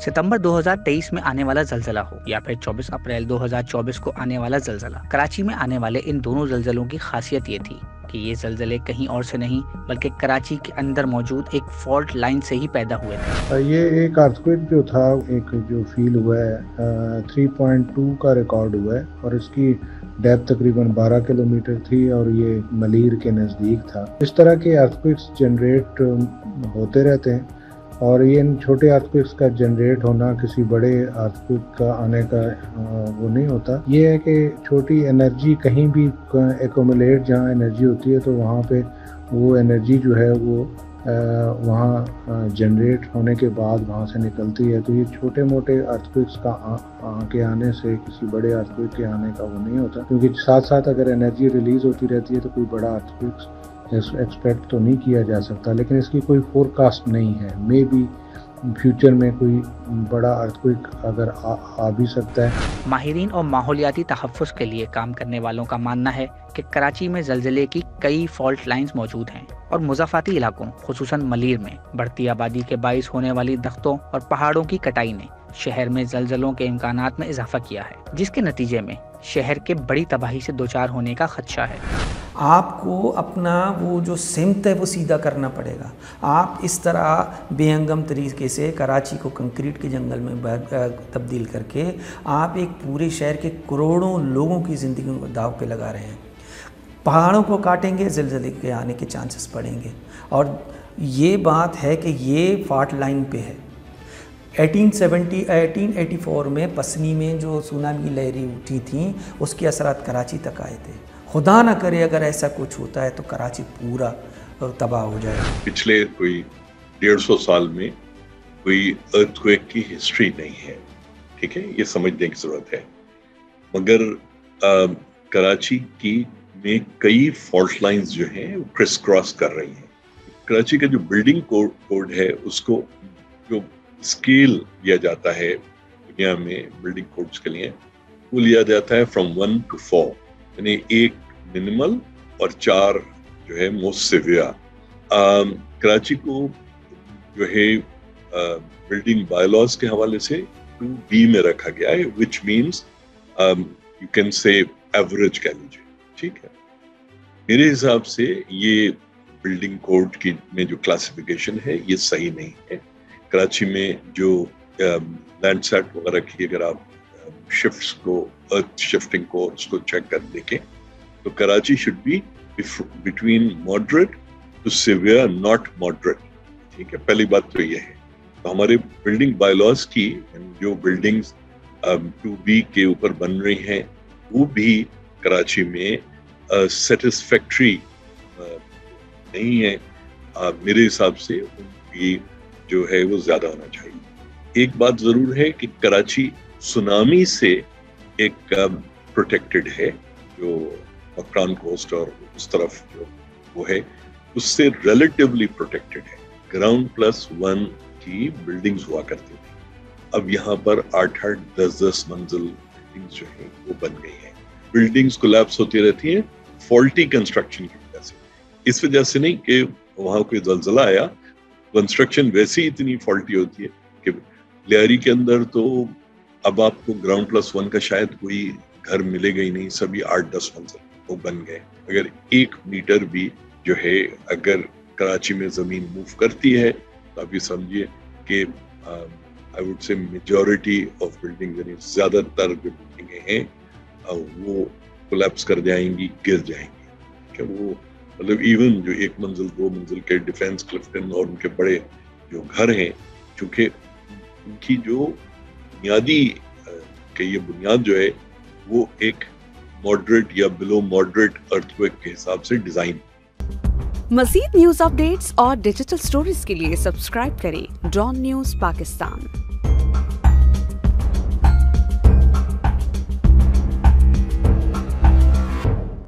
सितंबर 2023 में आने वाला जलजला हो या फिर 24 अप्रैल 2024 को आने वाला जलजला, कराची में आने वाले इन दोनों जलजलों की खासियत ये थी कि ये जलजले कहीं और से नहीं बल्कि कराची के अंदर मौजूद एक फॉल्ट लाइन से ही पैदा हुए थे। ये एक अर्थक्वेक जो था, एक जो फील हुआ है 3.2 का रिकॉर्ड हुआ है और इसकी डेप्थ तकरीबन 12 किलोमीटर थी और ये मलीर के नज़दीक था। इस तरह के अर्थक्वेक्स जनरेट होते रहते हैं और ये इन छोटे अर्थक्वेक्स का जनरेट होना किसी बड़े अर्थक्वेक का आने का वो नहीं होता। ये है कि छोटी एनर्जी कहीं भी एक्यूमुलेट, जहाँ एनर्जी होती है तो वहाँ पे वो एनर्जी जो है वो वहाँ जनरेट होने के बाद वहाँ से निकलती है। तो ये छोटे मोटे अर्थक्वेक्स का के आने से किसी बड़े अर्थक्वेक के आने का वो नहीं होता, क्योंकि साथ साथ अगर एनर्जी रिलीज होती रहती है तो कोई बड़ा अर्थक्वेक्स एक्सपेक्ट तो नहीं किया जा सकता। लेकिन इसकी कोई फोरकास्ट नहीं है, मे बी फ्यूचर में कोई बड़ा अर्थक्वेक अगर आ भी सकता है। माहिरीन और माहौलियाती तहफ़्फ़ुज़ के लिए काम करने वालों का मानना है कि कराची में जलजले की कई फॉल्ट लाइंस मौजूद हैं और मुज़ाफ़ाती इलाकों खुसूसन मलीर में बढ़ती आबादी के बाइस होने वाली दख्तों और पहाड़ों की कटाई ने शहर में जलजलों के इम्कानात में इजाफा किया है, जिसके नतीजे में शहर के बड़ी तबाही से दोचार होने का खदशा है। आपको अपना वो जो सिमत है वो सीधा करना पड़ेगा। आप इस तरह बेहंगम तरीके से कराची को कंक्रीट के जंगल में तब्दील करके आप एक पूरे शहर के करोड़ों लोगों की ज़िंदगी को दाव पे लगा रहे हैं। पहाड़ों को काटेंगे, ज़लज़ले के आने के चांसेस बढ़ेंगे। और ये बात है कि ये फॉल्ट लाइन पे है। 1884 में पसनी में जो सुनामी लहरें उठी थी उसके असरात कराची तक आए थे। खुदा ना करे अगर ऐसा कुछ होता है तो कराची पूरा तबाह हो जाए। पिछले कोई 150 साल में कोई अर्थक्वेक की हिस्ट्री नहीं है, ठीक है, ये समझने की ज़रूरत है। मगर कराची की में कई फॉल्ट लाइंस जो हैं वो क्रिस क्रॉस कर रही हैं। कराची का जो बिल्डिंग कोड है उसको जो स्केल दिया जाता है दुनिया में बिल्डिंग कोड्स के लिए, वो लिया जाता है फ्रॉम 1 to 4, यानी 1 मिनिमल और 4 जो है मोस्ट सिवियर। कराची को जो है बिल्डिंग बायलॉज के हवाले से 2B में रखा गया है, which means you can say average कह लीजिए, ठीक है। मेरे हिसाब से ये बिल्डिंग कोड की में जो क्लासिफिकेशन है ये सही नहीं है। कराची में जो लैंडसेट वगैरह की अगर आप शिफ्ट्स को, अर्थ शिफ्टिंग को उसको चेक कर देखें तो Karachi should be between moderate to severe, not moderate, ठीक है। पहली बात तो ये है। तो हमारे बिल्डिंग बायलॉज की जो बिल्डिंग्स 2B के ऊपर बन रही हैं वो भी कराची में सेटिस्फैक्ट्री नहीं है। मेरे हिसाब से उनकी जो है वो ज्यादा होना चाहिए। एक बात जरूर है कि कराची सुनामी से एक प्रोटेक्टेड है, जो मकरान कोस्ट और उस तरफ जो वो है उससे रिलेटिवली प्रोटेक्टेड है। ग्राउंड +1 की बिल्डिंग्स हुआ करती थी, अब यहाँ पर 8-8, 10-10 मंजिल बिल्डिंग्स जो है वो बन गई है। बिल्डिंग्स कोलैप्स होती रहती हैं फॉल्टी कंस्ट्रक्शन की वजह से। इस वजह से नहीं कि वहाँ कोई जलजला आया, कंस्ट्रक्शन वैसे ही इतनी फॉल्टी होती है कि लियारी के अंदर तो अब आपको ग्राउंड +1 का शायद कोई घर मिलेगा ही नहीं, सभी 8-10 मंजिल वो बन गए। अगर 1 मीटर भी जो है अगर कराची में जमीन मूव करती है तो आप ये समझिए कि I would say majority of building, यानी ज्यादातर जो बिल्डिंगें हैं वो कोलैप्स कर जाएंगी, गिर जाएंगी। क्या वो मतलब इवन जो 1 मंजिल 2 मंजिल के डिफेंस क्लिफ्टन और उनके बड़े जो घर हैं, चूंकि उनकी जो बुनियादी के ये बुनियाद जो है वो एक मॉडरेट या बिलो मॉडरेट अर्थक्वेक के हिसाब से डिजाइन। मज़ीद न्यूज़ अपडेट्स और डिजिटल स्टोरीज के लिए सब्सक्राइब करें डॉन न्यूज़ पाकिस्तान।